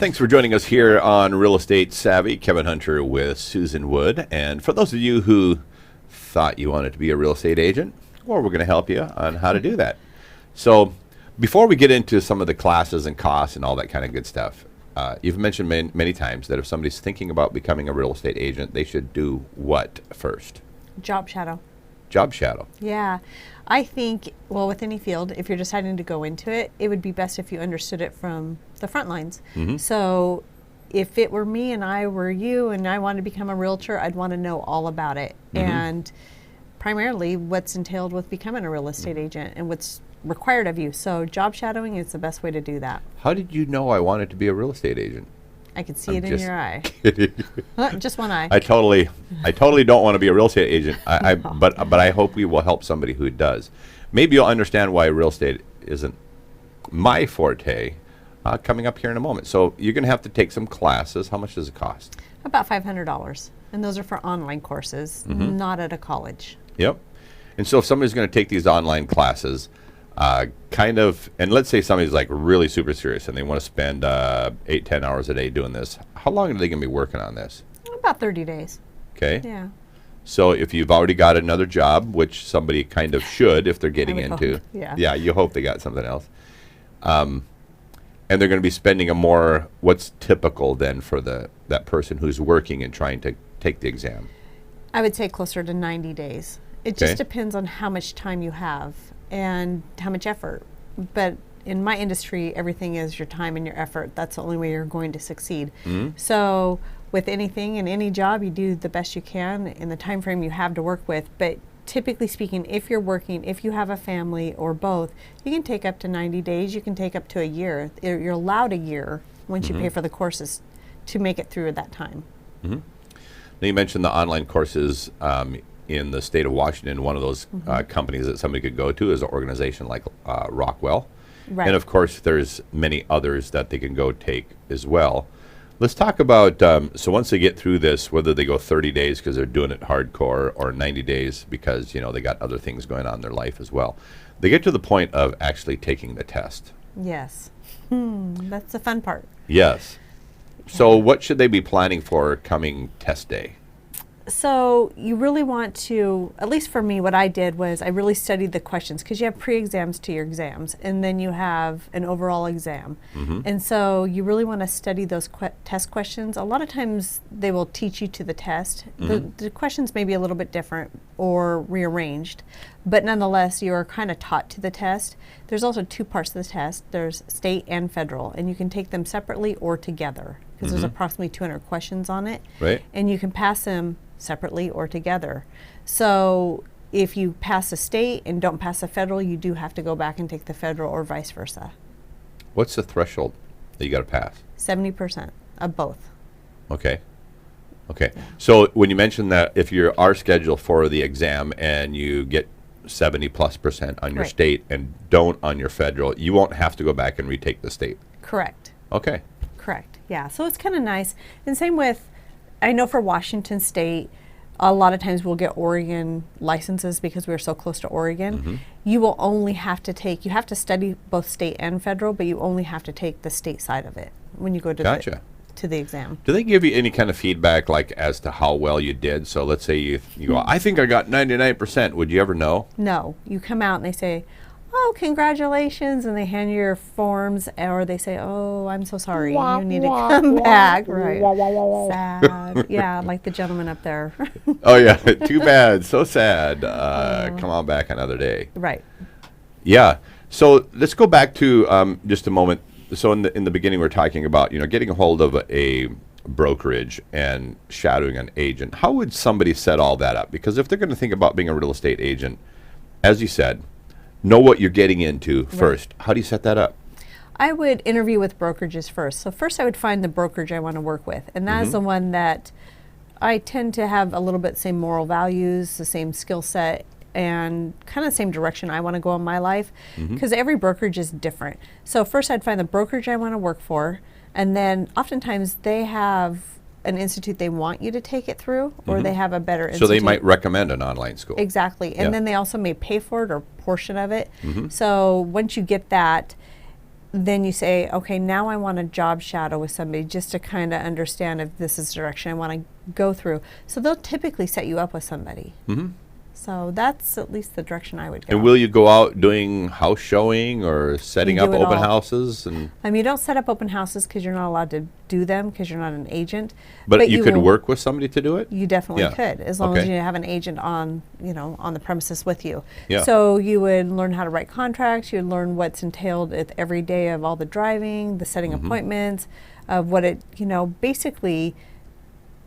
Thanks for joining us here on Real Estate Savvy. Kevin Hunter with Susan Wood. And for those of you who thought you wanted to be a real estate agent, well, we're going to help you on how to do that. So before we get into some of the classes and costs and all that kind of good stuff, you've mentioned many times that if somebody's thinking about becoming a real estate agent, they should do what first? Job shadow. Job shadow. Yeah. I think, well, with any field, if you're deciding to go into it, it would be best if you understood it from the front lines. Mm-hmm. So if it were me and I were you and I wanted to become a realtor, I'd want to know all about it. Mm-hmm. And primarily what's entailed with becoming a real estate agent and what's required of you. So job shadowing is the best way to do that. How did you know I wanted to be a real estate agent? I could see it in your eye. Kidding. Just one eye. I totally don't want to be a real estate agent. But I hope we will help somebody who does. Maybe you'll understand why real estate isn't my forte coming up here in a moment. So you're going to have to take some classes. How much does it cost? About $500. And those are for online courses, Mm-hmm. not at a college. Yep. And so if somebody's going to take these online classes, and let's say somebody's like really super serious and they want to spend 8-10 hours a day doing this, how long are they going to be working on this? About 30 days. Okay. Yeah. So if you've already got another job, which somebody kind of should if they're getting would into, hope, yeah. you hope they got something else. And they're going to be spending what's typical then for that person who's working and trying to take the exam? I would say closer to 90 days. It just depends on how much time you have and how much effort. But in my industry, everything is your time and your effort. That's the only way you're going to succeed. Mm-hmm. So with anything in any job, you do the best you can in the time frame you have to work with. But typically speaking, if you're working, if you have a family or both, you can take up to 90 days. You can take up to a year. You're allowed a year once you pay for the courses to make it through that time. Mm-hmm. Now you mentioned the online courses in the state of Washington. One of those companies that somebody could go to is an organization like Rockwell. Right. And of course, there's many others that they can go take as well. Let's talk about, so once they get through this, whether they go 30 days because they're doing it hardcore or 90 days because, they got other things going on in their life as well. They get to the point of actually taking the test. Yes. That's the fun part. Yes. So what should they be planning for coming test day? So you really want to, at least for me, what I did was I really studied the questions because you have pre-exams to your exams and then you have an overall exam. Mm-hmm. And so you really want to study those test questions. A lot of times they will teach you to the test. The questions may be a little bit different or rearranged, but nonetheless you are kind of taught to the test. There's also two parts to the test. There's state and federal, and you can take them separately or together because there's approximately 200 questions on it. Right. And you can pass them separately or together. So if you pass a state and don't pass a federal, you do have to go back and take the federal or vice versa. What's the threshold that you got to pass? 70% of both. Okay. Okay. So when you mentioned that if you are scheduled for the exam and you get 70+% on your state and don't on your federal, you won't have to go back and retake the state. Correct. Okay. Correct. Yeah. So it's kind of nice. And same with, I know for Washington State, a lot of times we'll get Oregon licenses because we're so close to Oregon. You will only have to take, you have to study both state and federal, but you only have to take the state side of it when you go to the exam. Do they give you any kind of feedback like as to how well you did? So let's say you go, I think I got 99%. Would you ever know? No. You come out and they say, oh, congratulations, and they hand you your forms, or they say, oh, I'm so sorry, you need to come back. Right. Sad. Yeah, like the gentleman up there. Oh, yeah. Too bad. So sad. Come on back another day. Right. Yeah. So let's go back to just a moment. So in the beginning, we're talking about, getting a hold of a brokerage and shadowing an agent. How would somebody set all that up? Because if they're going to think about being a real estate agent, as you said, know what you're getting into first. How do you set that up? I would interview with brokerages first. So first I would find the brokerage I want to work with. And that is the one that I tend to have a little bit same moral values, the same skill set, and kind of the same direction I want to go in my life. Because every brokerage is different. So first I'd find the brokerage I want to work for. And then oftentimes they have an institute they want you to take it through, or they have a better institute. So they might recommend an online school. Exactly. And then they also may pay for it or portion of it. So once you get that, then you say, okay, now I want a job shadow with somebody just to kind of understand if this is the direction I want to go through. So they'll typically set you up with somebody. Mm-hmm. So that's at least the direction I would go. And will you go out doing house showing or setting up open houses? And you don't set up open houses because you're not allowed to do them because you're not an agent. But you could work with somebody to do it? You definitely could, as long as you have an agent on the premises with you. Yeah. So you would learn how to write contracts. You'd learn what's entailed with every day of all the driving, the setting appointments, of what it, basically,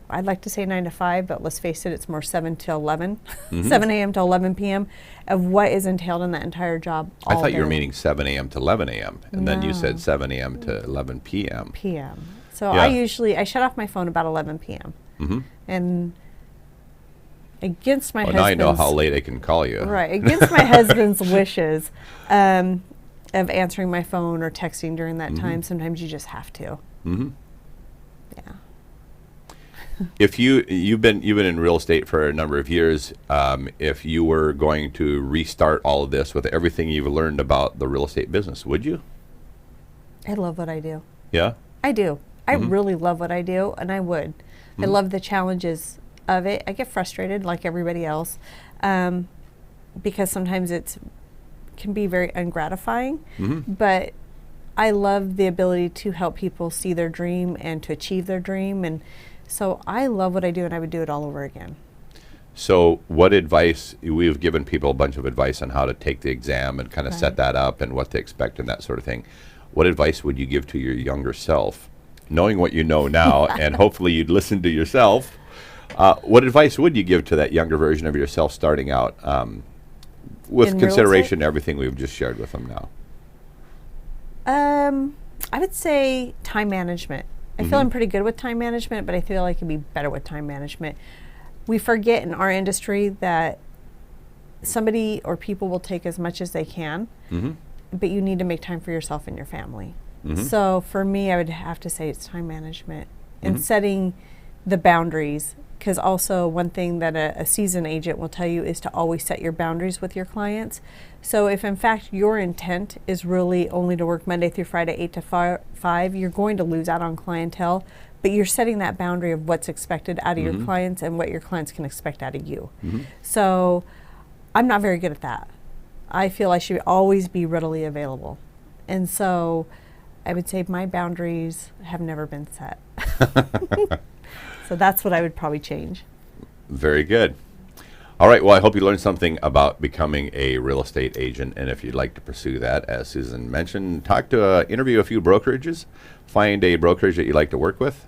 I'd like to say 9 to 5, but let's face it, it's more 7 to 11, 7 a.m. to 11 p.m. of what is entailed in that entire job. I thought you were meaning 7 a.m. to 11 a.m. and then you said 7 a.m. to 11 p.m. So I shut off my phone about 11 p.m. And against my husband's... Now I know how late I can call you. Right, against my husband's wishes of answering my phone or texting during that time, sometimes you just have to. Yeah. If you've been in real estate for a number of years, if you were going to restart all of this with everything you've learned about the real estate business, would you? I love what I do. Yeah? I do. I really love what I do, and I would. I love the challenges of it. I get frustrated like everybody else because sometimes it can be very ungratifying, but I love the ability to help people see their dream and to achieve their dream, and so I love what I do, and I would do it all over again. So what advice, we've given people a bunch of advice on how to take the exam and kind of set that up and what to expect and that sort of thing. What advice would you give to your younger self, knowing what you know now, and hopefully you'd listen to yourself? What advice would you give to that younger version of yourself starting out with In consideration to everything we've just shared with them now? I would say time management. I feel I'm pretty good with time management, but I feel I can be better with time management. We forget in our industry that somebody or people will take as much as they can, but you need to make time for yourself and your family. So for me, I would have to say it's time management and setting the boundaries, because also one thing that a seasoned agent will tell you is to always set your boundaries with your clients. So if in fact your intent is really only to work Monday through Friday 8 to 5, you're going to lose out on clientele, but you're setting that boundary of what's expected out of your clients and what your clients can expect out of you. So I'm not very good at that. I feel I should always be readily available. And so I would say my boundaries have never been set. So that's what I would probably change. Very good. All right. Well, I hope you learned something about becoming a real estate agent. And if you'd like to pursue that, as Susan mentioned, interview a few brokerages, find a brokerage that you'd like to work with,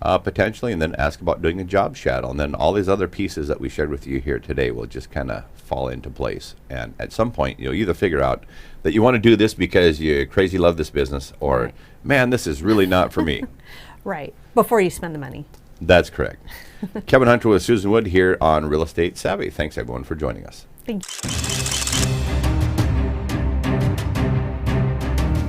potentially, and then ask about doing a job shadow. And then all these other pieces that we shared with you here today will just kind of fall into place. And at some point, you'll either figure out that you want to do this because you crazy love this business, or, man, this is really not for me. Right. Before you spend the money. That's correct. Kevin Hunter with Susan Wood here on Real Estate Savvy. Thanks, everyone, for joining us. Thank you.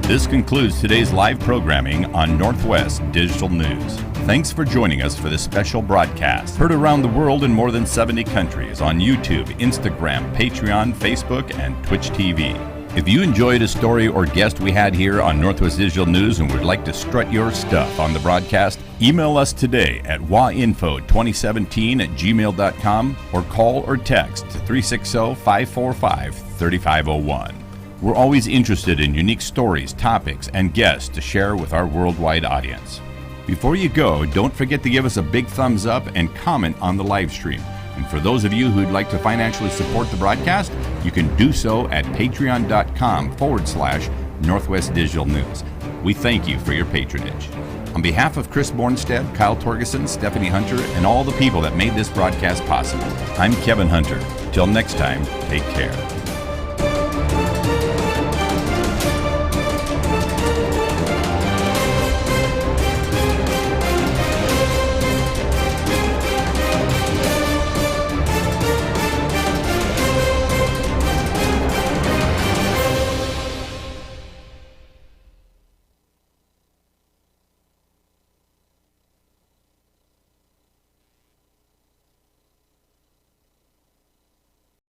This concludes today's live programming on Northwest Digital News. Thanks for joining us for this special broadcast. Heard around the world in more than 70 countries on YouTube, Instagram, Patreon, Facebook, and Twitch TV. If you enjoyed a story or guest we had here on Northwest Digital News and would like to strut your stuff on the broadcast, email us today at wainfo2017@gmail.com or call or text 360-545-3501. We're always interested in unique stories, topics, and guests to share with our worldwide audience. Before you go, don't forget to give us a big thumbs up and comment on the live stream. And for those of you who'd like to financially support the broadcast, you can do so at patreon.com/Northwest Digital News. We thank you for your patronage. On behalf of Chris Bornstead, Kyle Torgeson, Stephanie Hunter, and all the people that made this broadcast possible, I'm Kevin Hunter. Till next time, take care.